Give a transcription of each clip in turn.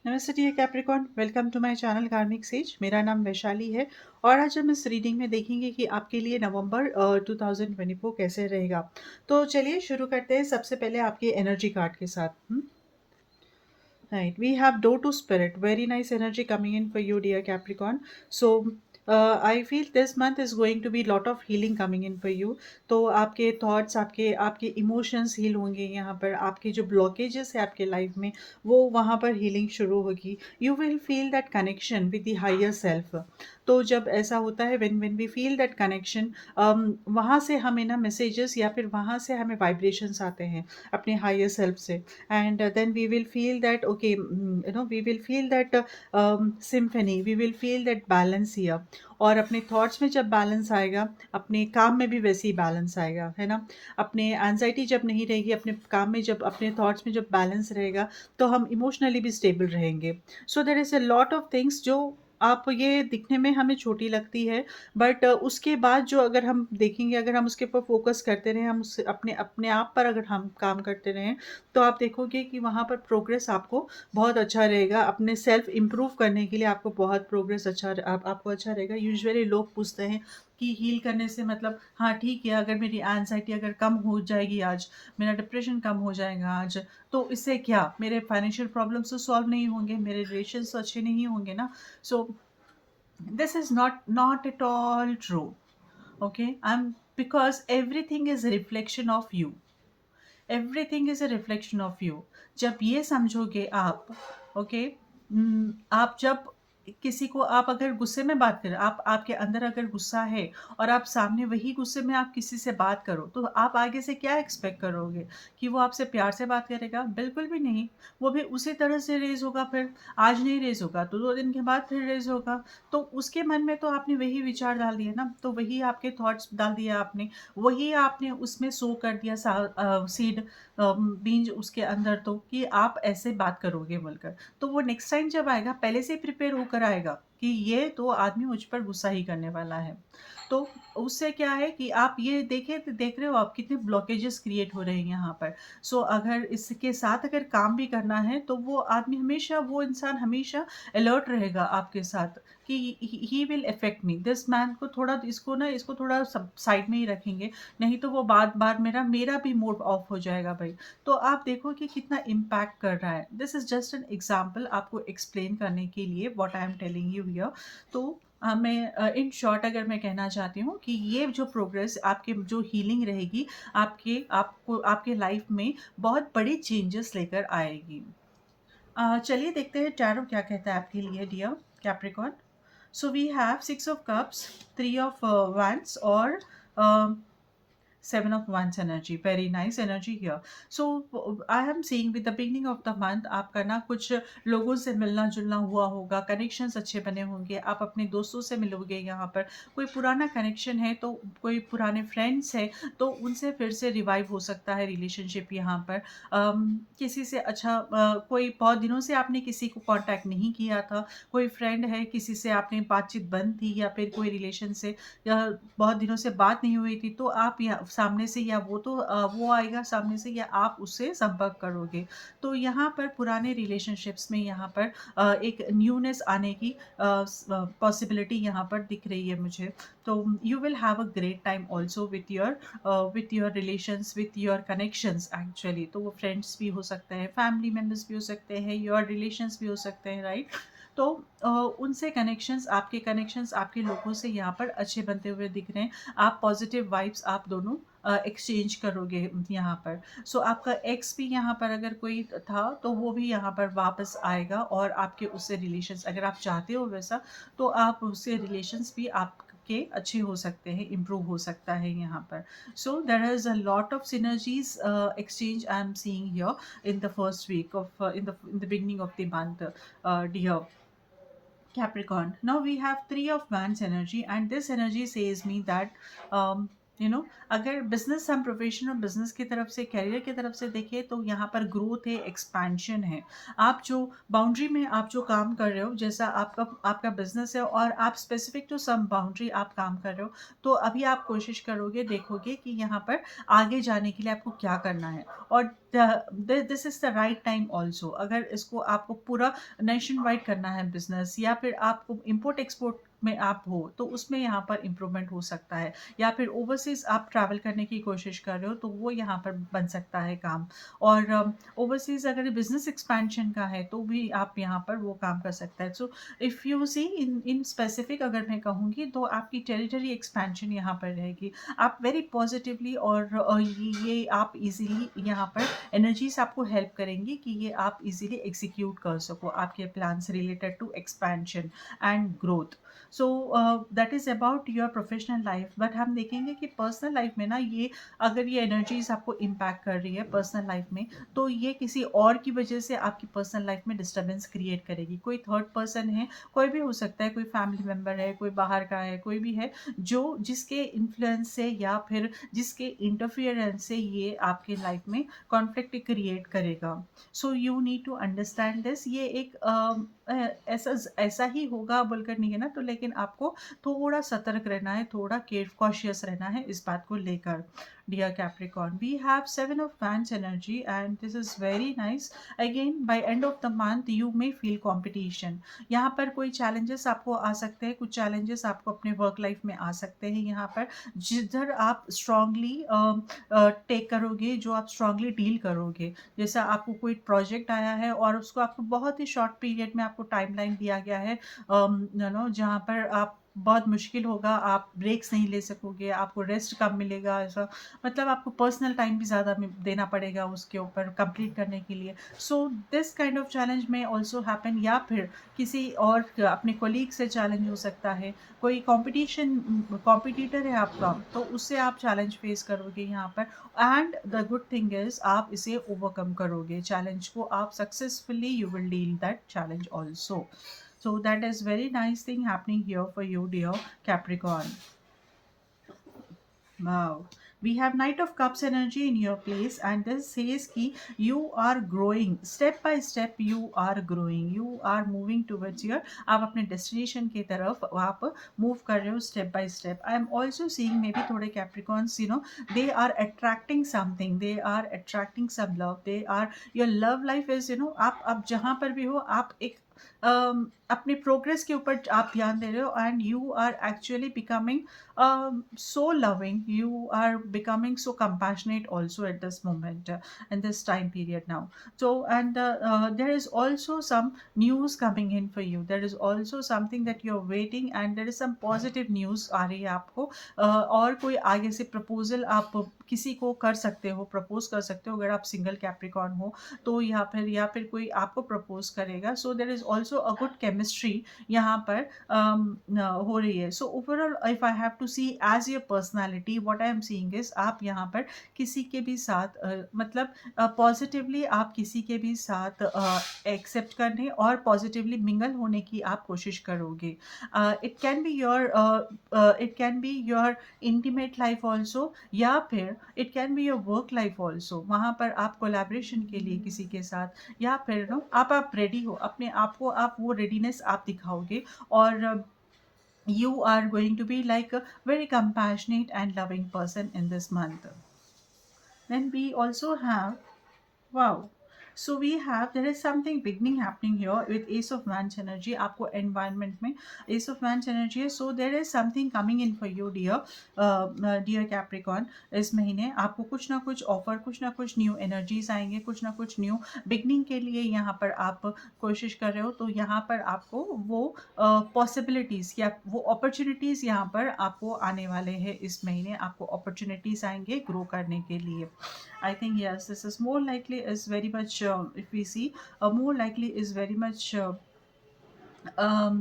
नमस्ते dear Capricorn, welcome to my channel Karmic Sage. मेरा नाम वैशाली है और आज हम इस रीडिंग में देखेंगे कि आपके लिए नवंबर 2024 कैसे रहेगा। तो चलिए शुरू करते हैं सबसे पहले आपके एनर्जी कार्ड के साथ। Right, we have door to spirit. Very nice energy coming in for you, dear Capricorn. So, I feel this month is going to be lot of healing coming in for you. तो आपके thoughts, आपके आपके emotions heal होंगे यहाँ पर। आपके जो blockages है आपके लाइफ में, वो वहाँ पर हीलिंग शुरू होगी। You will feel that connection with the higher self. तो जब ऐसा होता है, when we feel that connection, वहाँ से हमें ना मैसेजेस या फिर वहाँ से हमें वाइब्रेशंस आते हैं अपने हायर सेल्फ से। And then we will feel that okay, we will feel that symphony, we will feel that balance here। और अपने थॉट्स में जब बैलेंस आएगा, अपने काम में भी वैसे ही बैलेंस आएगा, है ना। अपने एंजाइटी जब नहीं रहेगी, अपने काम में जब, अपने थॉट्स में जब बैलेंस रहेगा, तो हम इमोशनली भी स्टेबल रहेंगे। So there is a lot of things जो आप, ये दिखने में हमें छोटी लगती है, बट उसके बाद जो अगर हम देखेंगे, अगर हम उसके ऊपर फोकस करते रहें, हम उस अपने अपने आप पर अगर हम काम करते रहें, तो आप देखोगे कि वहाँ पर प्रोग्रेस आपको बहुत अच्छा रहेगा। अपने सेल्फ इम्प्रूव करने के लिए आपको बहुत प्रोग्रेस आपको अच्छा रहेगा। यूजुअली लोग पूछते हैं कि हील करने से मतलब, हाँ ठीक है, अगर मेरी एंजाइटी अगर कम हो जाएगी आज, मेरा डिप्रेशन कम हो जाएगा आज, तो इससे क्या, मेरे फाइनेंशियल प्रॉब्लम्स तो सॉल्व नहीं होंगे, मेरे रिलेशंस तो अच्छे नहीं होंगे ना। So this is not at all true. Okay, I am, because everything is reflection of you. Everything is a reflection of you. जब ये समझोगे आप, ओके, आप जब किसी को, आप अगर गुस्से में बात करें, आप, आपके अंदर अगर गुस्सा है और आप सामने वही गुस्से में आप किसी से बात करो, तो आप आगे से क्या एक्सपेक्ट करोगे? कि वो आपसे प्यार से बात करेगा? बिल्कुल भी नहीं। वो भी उसी तरह से रेज होगा। फिर आज नहीं रेज होगा तो 2 दिन के बाद फिर रेज होगा। तो उसके मन में तो आपने वही विचार डाल दिए ना, तो वही आपके थॉट्स डाल दिए आपने, वही आपने उसमें सो कर दिया सीड, बीज उसके अंदर, तो कि आप ऐसे बात करोगे बोलकर। तो वो नेक्स्ट टाइम जब आएगा, पहले से प्रिपेयर होकर आएगा कि ये तो आदमी मुझ पर गुस्सा ही करने वाला है। तो उससे क्या है कि आप ये देख रहे हो आप कितने ब्लॉकेजेस क्रिएट हो रहे हैं यहाँ पर। सो अगर इसके साथ अगर काम भी करना है, तो वो आदमी हमेशा, वो इंसान हमेशा अलर्ट रहेगा आपके साथ कि he will affect me, this man को थोड़ा, इसको थोड़ा साइड में ही रखेंगे, नहीं तो वो बार बार मेरा मेरा भी मूड ऑफ हो जाएगा भाई। तो आप देखो कि कितना इम्पैक्ट कर रहा है। This is just an example आपको एक्सप्लेन करने के लिए what I am telling you here. तो मैं इन शॉर्ट अगर मैं कहना चाहती हूँ कि ये जो प्रोग्रेस, आपके जो हीलिंग रहेगी, आपको आपके लाइफ में बहुत बड़ी चेंजेस लेकर आएगी। चलिए देखते हैं टैरो क्या कहता है आपके लिए, dear Capricorn. So we have 6 of Cups, 3 of Wands, और Seven of Wands energy, very nice energy here. So I am seeing with the beginning of the month, आपका ना कुछ लोगों से मिलना जुलना हुआ होगा, कनेक्शंस अच्छे बने होंगे, आप अपने दोस्तों से मिलोगे यहाँ पर। कोई पुराना कनेक्शन है, तो कोई पुराने फ्रेंड्स है, तो उनसे फिर से रिवाइव हो सकता है रिलेशनशिप यहाँ पर। किसी से अच्छा, कोई बहुत दिनों से आपने किसी को कांटेक्ट नहीं किया था, कोई फ्रेंड है, किसी से आपने बातचीत बंद थी, या फिर कोई रिलेशन से, या बहुत दिनों से बात नहीं हुई थी, तो आप या सामने से, या वो तो वो आएगा सामने से, या आप उससे संपर्क करोगे। तो यहाँ पर पुराने रिलेशनशिप्स में यहाँ पर एक न्यूनेस आने की पॉसिबिलिटी यहाँ पर दिख रही है मुझे। तो you will have a great time also with your relations, with your connections actually. तो वो फ्रेंड्स भी हो सकते हैं, फैमिली मेम्बर्स भी हो सकते हैं, योर रिलेशंस भी हो सकते हैं, राइट। तो उनसे कनेक्शंस, आपके कनेक्शंस आपके लोगों से यहाँ पर अच्छे बनते हुए दिख रहे हैं। आप पॉजिटिव वाइब्स आप दोनों एक्सचेंज करोगे यहाँ पर। सो आपका एक्स भी यहाँ पर अगर कोई था, तो वो भी यहाँ पर वापस आएगा, और आपके उससे रिलेशंस, अगर आप चाहते हो वैसा, तो आप उससे रिलेशंस भी आपके अच्छे हो सकते हैं, इम्प्रूव हो सकता है यहाँ पर। So there is a lot of synergies exchange I am seeing here in the first week of in the beginning of the month, dear Capricorn. Now we have 3 of Wands energy, and this energy says me that अगर business हम profession और business की तरफ से, career की तरफ से देखें, तो यहाँ पर ग्रोथ है, एक्सपेंशन है। आप जो बाउंड्री में आप जो काम कर रहे हो, जैसा आपका आपका बिजनेस है और आप स्पेसिफिक टू सम बाउंड्री आप काम कर रहे हो, तो अभी आप कोशिश करोगे, देखोगे कि यहाँ पर आगे जाने के लिए आपको क्या करना है। और this is the right time also. अगर इसको आपको पूरा नेशन वाइड करना है बिजनेस, या फिर आपको इम्पोर्ट एक्सपोर्ट में आप हो, तो उसमें यहाँ पर इम्प्रूवमेंट हो सकता है। या फिर ओवरसीज आप ट्रैवल करने की कोशिश कर रहे हो, तो वो यहाँ पर बन सकता है काम। और ओवरसीज अगर बिजनेस एक्सपेंशन का है, तो भी आप यहाँ पर वो काम कर सकता है। So if you see in in specific, अगर मैं कहूँगी, तो आपकी टेरिटरी एक्सपेंशन यहाँ पर रहेगी। आप वेरी पॉजिटिवली, और ये आप इजीली यहाँ पर एनर्जीज आपको हेल्प करेंगी कि ये आप इजीली एग्जीक्यूट कर सको आपके plans related to expansion and growth. So that is about your professional life. But हम देखेंगे कि पर्सनल लाइफ में ना, ये अगर ये एनर्जीज आपको इम्पैक्ट कर रही है पर्सनल लाइफ में, तो ये किसी और की वजह से आपकी पर्सनल लाइफ में डिस्टर्बेंस क्रिएट करेगी। कोई थर्ड पर्सन है, कोई भी हो सकता है, कोई फैमिली मेम्बर है, कोई बाहर का है, कोई भी है, जो जिसके इन्फ्लुएंस से या फिर जिसके इंटरफियरेंस से ये आपके लाइफ में कॉन्फ्लिक्ट क्रिएट करेगा। So you need to understand this. ये एक ऐसा ऐसा ही होगा बोलकर नहीं है ना, तो लेकिन आपको थोड़ा सतर्क रहना है, थोड़ा केयर कॉशियस रहना है इस बात को लेकर। Dear Capricorn, we have 7 of Wands energy and this is very nice. Again by end of the month you may feel competition. यहाँ पर कोई चैलेंजेस आपको आ सकते हैं, कुछ चैलेंजेस आपको अपने वर्क लाइफ में आ सकते हैं यहाँ पर, जिधर आप स्ट्रांगली टेक करोगे, जो आप स्ट्रांगली डील करोगे। जैसा आपको कोई प्रोजेक्ट आया है और उसको आपको बहुत ही शॉर्ट पीरियड में आपको टाइमलाइन दिया गया है, जहाँ पर आप बहुत मुश्किल होगा, आप ब्रेक्स नहीं ले सकोगे, आपको रेस्ट कम मिलेगा, ऐसा मतलब आपको पर्सनल टाइम भी ज़्यादा देना पड़ेगा उसके ऊपर कंप्लीट करने के लिए। So this kind of challenge में ऑल्सो हैपन। या फिर किसी और अपने कोलीग से चैलेंज हो सकता है, कोई कंपटीशन कॉम्पिटिटर है आपका, तो उससे आप चैलेंज फेस करोगे यहाँ पर। And the good thing is आप इसे ओवरकम करोगे, चैलेंज को आप successfully you will deal that challenge also. So that is very nice thing happening here for you, dear Capricorn. Wow. We have Knight of Cups energy in your place, and this says ki you are growing. Step by step you are growing. You are moving towards your, आप अपने destination की तरफ आप move कर रहे हो step by step. I am also seeing maybe थोड़े Capricorns, they are attracting something. They are attracting some love. They are, your love life is, आप जहाँ पर भी हो, आप एक अपने प्रोग्रेस के ऊपर आप ध्यान दे रहे हो, and you are actually becoming so loving. You are becoming so compassionate also at this moment, in this time period now. So, and there is also some news coming in for you. There is also something that you're waiting, and there is some positive news आ रही है आपको। और कोई आगे से proposal आप किसी को कर सकते हो, प्रपोज कर सकते हो, अगर आप सिंगल कैप्रिकॉर्न हो तो। या फिर कोई आपको प्रपोज करेगा। So there is also a good chemistry यहाँ पर हो रही है। So overall if I have to see as your personality, what I am seeing is आप यहाँ पर किसी के भी साथ मतलब पॉजिटिवली आप किसी के भी साथ एक्सेप्ट करने और पॉजिटिवली मिंगल होने की आप कोशिश करोगे। It can be your intimate life also, या फिर it can be your work life also. वहाँ पर आप कोलैबोरेशन के लिए किसी के साथ, या फिर आप रेडी हो, अपने आप को आप वो रेडीनेस आप दिखाओगे, और you are going to be like a very compassionate and loving person in this month. Then we also have, wow. So we have, there is something beginning happening here with Ace of Wands energy. आपको environment में Ace of Wands energy है. So there is something coming in for you, dear Capricorn. इस महीने आपको कुछ ना कुछ offer, कुछ ना कुछ न्यू एनर्जीज आएंगे, कुछ ना कुछ न्यू बिगनिंग के लिए यहाँ पर आप कोशिश कर रहे हो। तो यहाँ पर आपको वो पॉसिबिलिटीज़ या वो अपॉर्चुनिटीज़ यहाँ पर आपको आने वाले हैं। इस महीने आपको अपॉर्चुनिटीज़ आएंगे ग्रो करने के लिए। I think yes, this is more likely is very much, if we see, more likely is very much um,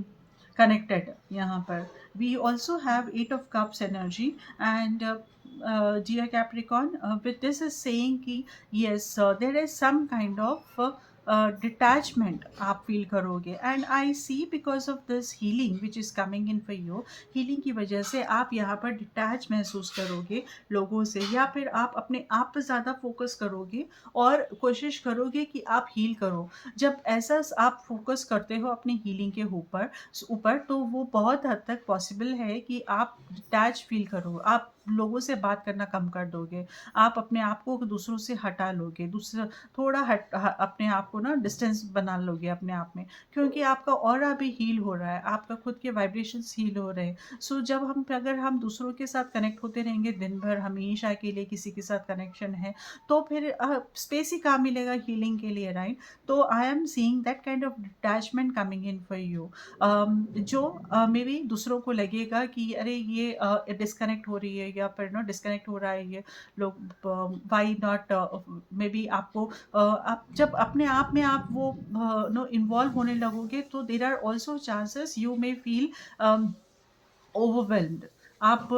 connected यहाँ पर। We also have 8 of Cups energy, and dear Capricorn, with this is saying कि yes, there is some kind of detachment आप feel करोगे। And I see because of this healing which is coming in for you, healing की वजह से आप यहाँ पर detach महसूस करोगे लोगों से, या फिर आप अपने आप पर ज़्यादा फोकस करोगे और कोशिश करोगे कि आप हील करो। जब ऐसा आप फोकस करते हो अपनी हीलिंग के ऊपर ऊपर तो वो बहुत हद तक पॉसिबल है कि आप डिटैच फील करो, आप लोगों से बात करना कम कर दोगे, आप अपने आप को दूसरों से हटा लोगे, दूसरा थोड़ा अपने आप को ना डिस्टेंस बना लोगे अपने आप में, क्योंकि आपका ऑरा भी हील हो रहा है, आपका खुद के वाइब्रेशंस हील हो रहे हैं। सो जब हम अगर हम दूसरों के साथ कनेक्ट होते रहेंगे दिन भर, हमेशा के लिए किसी के साथ कनेक्शन है, तो फिर स्पेस ही कहाँ मिलेगा हीलिंग के लिए, राइट? तो आई am seeing that kind of detachment coming in for you, जो मे बी दूसरों को लगेगा कि अरे ये डिस्कनेक्ट हो रही है, या फिर नो डिस्कनेक्ट हो रहा है ये लोग, वाई नॉट, मे बी आपको आप जब अपने आप में आप वो नो इन्वॉल्व होने लगोगे, तो there are also chances you may feel overwhelmed. आप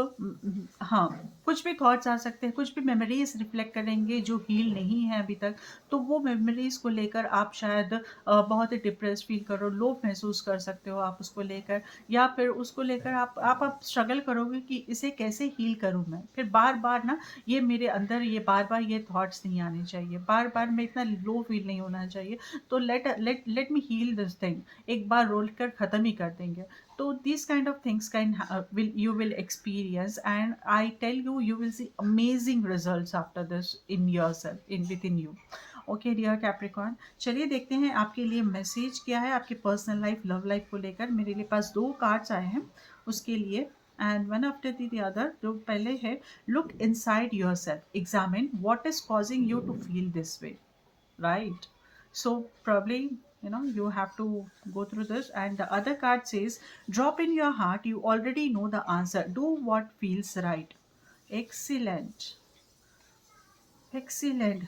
हाँ, कुछ भी थॉट्स आ सकते हैं, कुछ भी मेमोरीज रिफ्लेक्ट करेंगे जो हील नहीं है अभी तक, तो वो मेमोरीज को लेकर आप शायद बहुत ही डिप्रेस फील करो, लो महसूस कर सकते हो आप उसको लेकर, या फिर उसको लेकर आप स्ट्रगल करोगे कि इसे कैसे हील करूँ मैं, फिर बार बार ना ये मेरे अंदर ये बार बार ये थॉट्स नहीं आने चाहिए, बार बार मैं इतना लो फील नहीं होना चाहिए, तो let let let me heal this thing, एक बार रोल कर ख़त्म ही कर देंगे। So these kind of things will you will experience, and I tell you, you will see amazing results after this in yourself, in within you. Okay dear Capricorn, चलिए देखते हैं आपके लिए मैसेज क्या है आपके पर्सनल लाइफ, लव लाइफ को लेकर। मेरे लिए पास 2 कार्ड्स आए हैं उसके लिए, and one after the other. जो पहले है, look inside yourself, examine what is causing you to feel this way, right? So probably, you have to go through this. And the other card says, drop in your heart, you already know the answer, do what feels right. Excellent, excellent,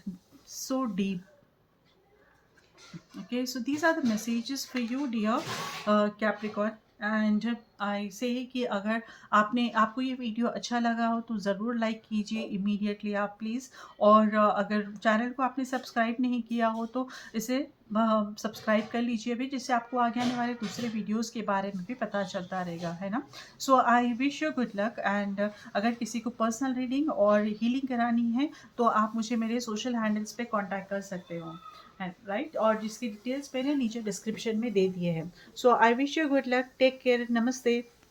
so deep. Okay, so these are the messages for you, dear Capricorn. And I से कि अगर आपको ये video अच्छा लगा हो तो ज़रूर लाइक कीजिए इमीडिएटली आप प्लीज़। और अगर चैनल को आपने सब्सक्राइब नहीं किया हो तो इसे सब्सक्राइब कर लीजिए भी, जिससे आपको आगे आने वाले दूसरे वीडियोस के बारे में भी पता चलता रहेगा, है ना? So I wish you good luck. And अगर किसी को पर्सनल रीडिंग और हीलिंग करानी है तो आप मुझे मेरे सोशल हैंडल्स पे कांटेक्ट कर सकते हो, राइट? और जिसकी डिटेल्स मैंने नीचे डिस्क्रिप्शन में दे दिए हैं। So I wish you good luck, take care, नमस्ते।